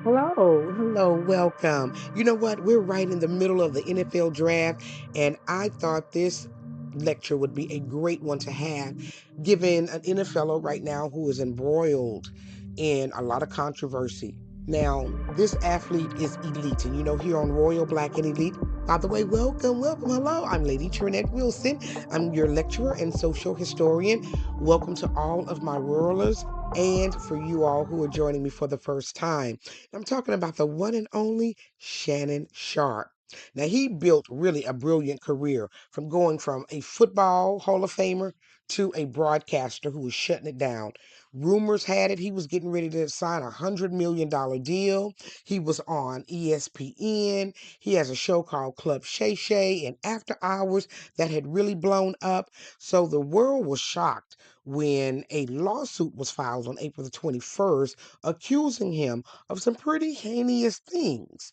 Hello, welcome. You know what? We're right in the middle of the NFL draft, and I thought this lecture would be a great one to have, given an NFLer right now who is embroiled in a lot of controversy. Now, this athlete is elite, and here on Royal Black and Elite. By the way, welcome, hello. I'm Lady TrenettWilson. I'm your lecturer and social historian. Welcome to all of my ruralers and for you all who are joining me for the first time. I'm talking about the one and only Shannon Sharpe. Now, he built really a brilliant career from going from a football Hall of Famer to a broadcaster who was shutting it down. Rumors had it he was getting ready to sign $100 million deal. He was on ESPN. He has a show called Club Shay Shay and After Hours that had really blown up. So the world was shocked when a lawsuit was filed on April the 21st accusing him of some pretty heinous things.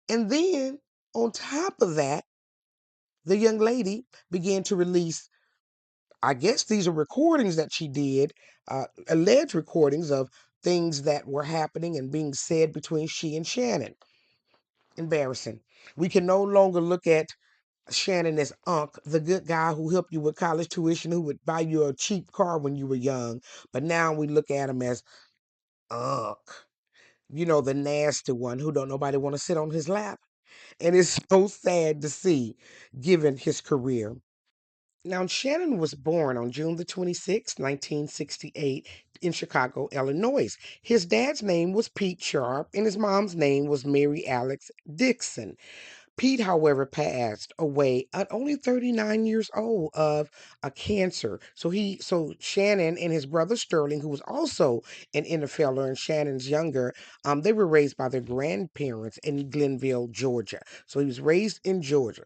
And then on top of that, the young lady began to release, I guess these are recordings that she did, alleged recordings of things that were happening and being said between she and Shannon. Embarrassing. We can no longer look at Shannon as Unc, the good guy who helped you with college tuition, who would buy you a cheap car when you were young. But now we look at him as Unc, the nasty one who don't nobody want to sit on his lap. And it's so sad to see, given his career. Now, Shannon was born on June the 26th, 1968, in Chicago, Illinois. His dad's name was Pete Sharpe, and his mom's name was Mary Alex Dixon. Pete, however, passed away at only 39 years old of a cancer. So Shannon and his brother Sterling, who was also an NFLer and Shannon's younger, they were raised by their grandparents in Glenville, Georgia. So he was raised in Georgia.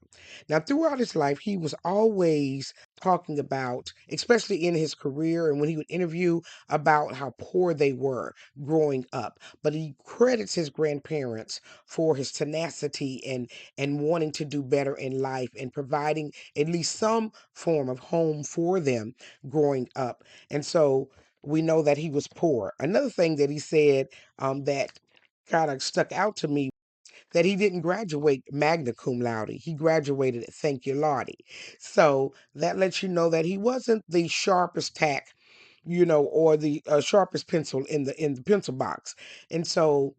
Now, throughout his life, he was always talking about, especially in his career and when he would interview about how poor they were growing up. But he credits his grandparents for his tenacity and wanting to do better in life and providing at least some form of home for them growing up. And so we know that he was poor. Another thing that he said that kind of stuck out to me that he didn't graduate magna cum laude. He graduated at thank you laude. So that lets you know that he wasn't the sharpest tack, or the sharpest pencil in the pencil box. And so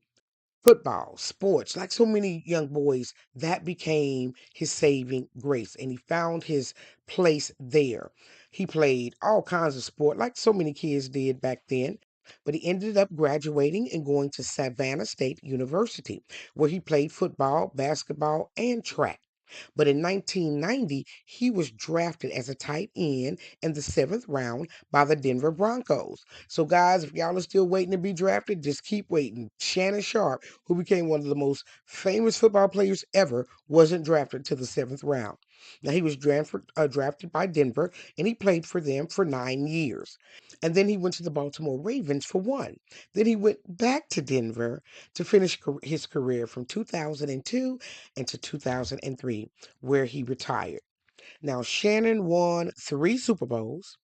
football, sports, like so many young boys, that became his saving grace. And he found his place there. He played all kinds of sport, like so many kids did back then. But he ended up graduating and going to Savannah State University, where he played football, basketball, and track. But in 1990, he was drafted as a tight end in the seventh round by the Denver Broncos. So, guys, if y'all are still waiting to be drafted, just keep waiting. Shannon Sharpe, who became one of the most famous football players ever, wasn't drafted to the seventh round. Now, he was drafted by Denver, and he played for them for 9 years. And then he went to the Baltimore Ravens for one. Then he went back to Denver to finish his career from 2002 and to 2003, where he retired. Now, Shannon won 3 Super Bowls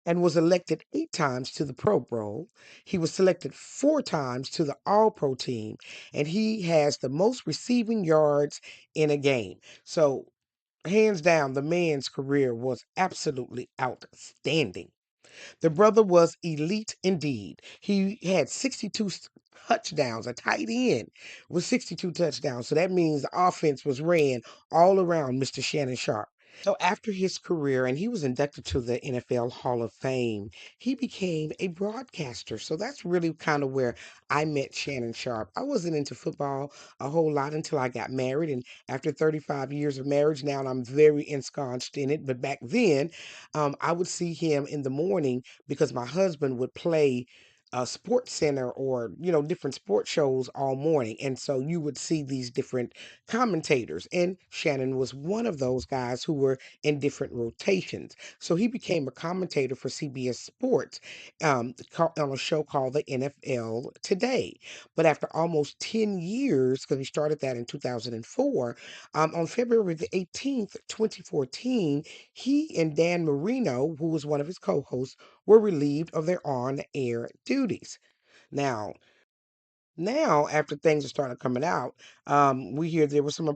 and was elected 8 times to the Pro Bowl. He was selected 4 times to the All Pro team, and he has the most receiving yards in a game. So, hands down, the man's career was absolutely outstanding. The brother was elite indeed. He had 62 touchdowns, a tight end with 62 touchdowns. So that means the offense was ran all around Mr. Shannon Sharpe. So after his career, and he was inducted to the NFL Hall of Fame, he became a broadcaster. So that's really kind of where I met Shannon Sharpe. I wasn't into football a whole lot until I got married. And after 35 years of marriage, now I'm very ensconced in it. But back then, I would see him in the morning because my husband would play a sports center or different sports shows all morning, and so you would see these different commentators, and Shannon was one of those guys who were in different rotations. So he became a commentator for CBS Sports, on a show called the NFL Today. But after almost 10 years, because he started that in 2004, on February the 18th, 2014, he and Dan Marino, who was one of his co-hosts, were relieved of their on-air duties. Now, Now, after things are starting coming out, we hear there was some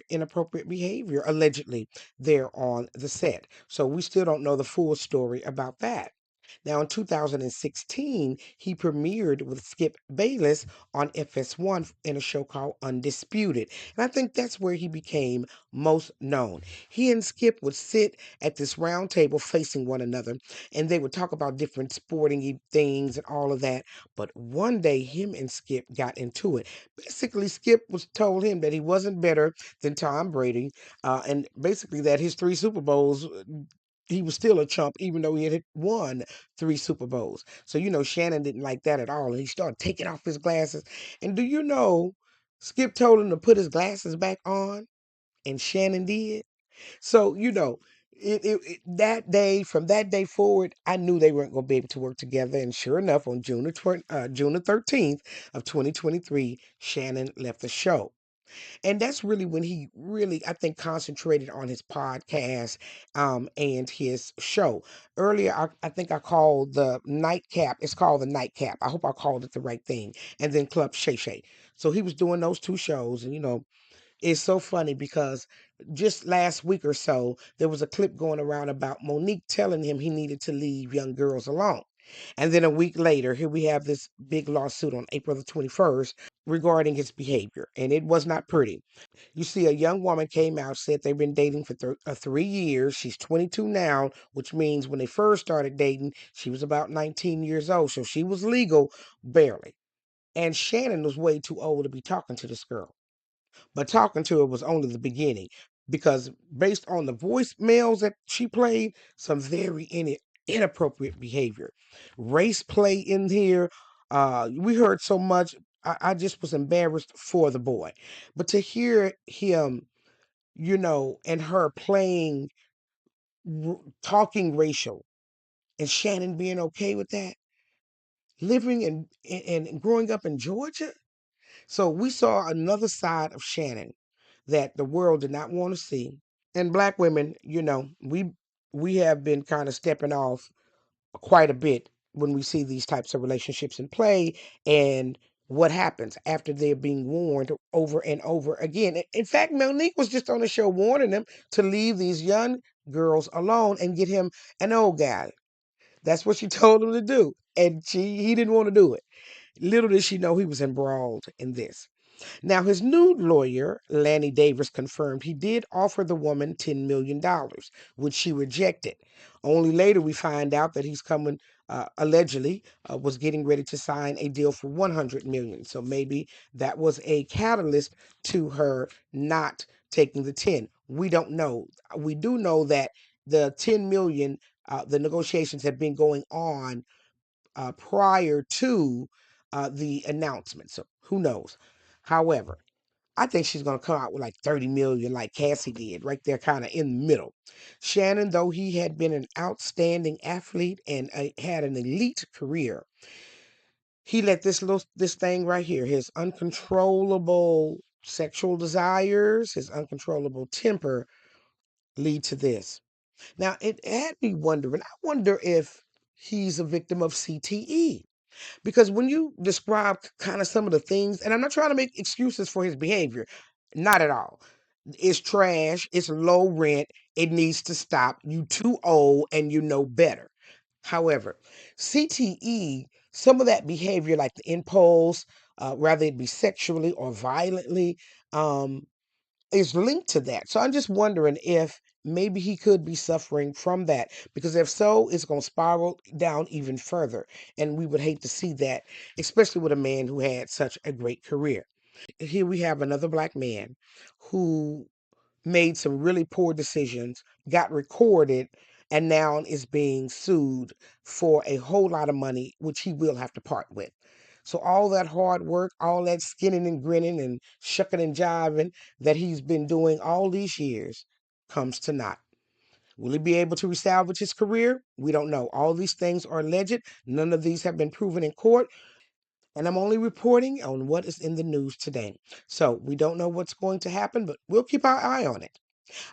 inappropriate behavior allegedly there on the set. So we still don't know the full story about that. Now, in 2016, he premiered with Skip Bayless on FS1 in a show called Undisputed. And I think that's where he became most known. He and Skip would sit at this round table facing one another, and they would talk about different sporting things and all of that. But one day, him and Skip got into it. Basically, Skip was told him that he wasn't better than Tom Brady, and basically that his three Super Bowls, he was still a chump, even though he had won three Super Bowls. So, Shannon didn't like that at all. And he started taking off his glasses. And do you know, Skip told him to put his glasses back on, and Shannon did. So, that day, from that day forward, I knew they weren't going to be able to work together. And sure enough, on June the 13th of 2023, Shannon left the show. And that's really when he really, I think, concentrated on his podcast and his show. Earlier, I think I called the Nightcap. It's called the Nightcap. I hope I called it the right thing. And then Club Shay Shay. So he was doing those two shows, and it's so funny because just last week or so, there was a clip going around about Monique telling him he needed to leave young girls alone. And then a week later, here we have this big lawsuit on April the 21st regarding his behavior. And it was not pretty. You see, a young woman came out, said they've been dating for 3 years. She's 22 now, which means when they first started dating, she was about 19 years old. So she was legal, barely. And Shannon was way too old to be talking to this girl. But talking to her was only the beginning because based on the voicemails that she played, some very inappropriate behavior. Race play in here. We heard so much. I just was embarrassed for the boy. But to hear him, and her playing, talking racial, and Shannon being okay with that, living and growing up in Georgia. So we saw another side of Shannon that the world did not want to see. And black women, we have been kind of stepping off quite a bit when we see these types of relationships in play and what happens after they're being warned over and over again. In fact, Monique was just on the show warning them to leave these young girls alone and get him an old guy. That's what she told him to do. And he didn't want to do it. Little did she know he was embroiled in this. Now, his new lawyer, Lanny Davis, confirmed he did offer the woman $10 million, which she rejected. Only later we find out that he's coming, allegedly, was getting ready to sign a deal for $100 million. So maybe that was a catalyst to her not taking the 10. We don't know. We do know that the 10 million, the negotiations have been going on prior to the announcement. So who knows? However, I think she's going to come out with like 30 million, like Cassie did, right there, kind of in the middle. Shannon, though he had been an outstanding athlete and had an elite career, he let this thing right here, his uncontrollable sexual desires, his uncontrollable temper, lead to this. Now, it had me wondering. I wonder if he's a victim of CTE. Because when you describe kind of some of the things, and I'm not trying to make excuses for his behavior, not at all. It's trash, it's low rent, it needs to stop. You too old and you know better. However, CTE, some of that behavior, like the impulse, whether it be sexually or violently, um, is linked to that. So I'm just wondering if maybe he could be suffering from that, because if so, it's going to spiral down even further. And we would hate to see that, especially with a man who had such a great career. Here we have another black man who made some really poor decisions, got recorded, and now is being sued for a whole lot of money, which he will have to part with. So all that hard work, all that skinning and grinning and shucking and jiving that he's been doing all these years comes to naught. Will he be able to resalvage his career? We don't know. All these things are alleged. None of these have been proven in court. And I'm only reporting on what is in the news today. So we don't know what's going to happen, but we'll keep our eye on it.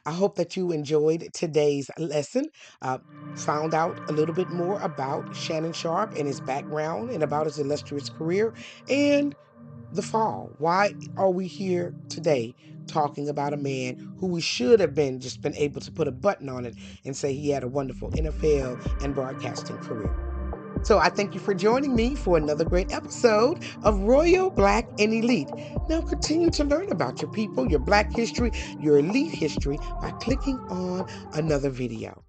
I hope that you enjoyed today's lesson, uh, found out a little bit more about Shannon Sharpe and his background and about his illustrious career. And the fall? Why are we here today talking about a man who we should have been able to put a button on it and say he had a wonderful NFL and broadcasting career? So I thank you for joining me for another great episode of Royal, Black, and Elite. Now continue to learn about your people, your Black history, your elite history by clicking on another video.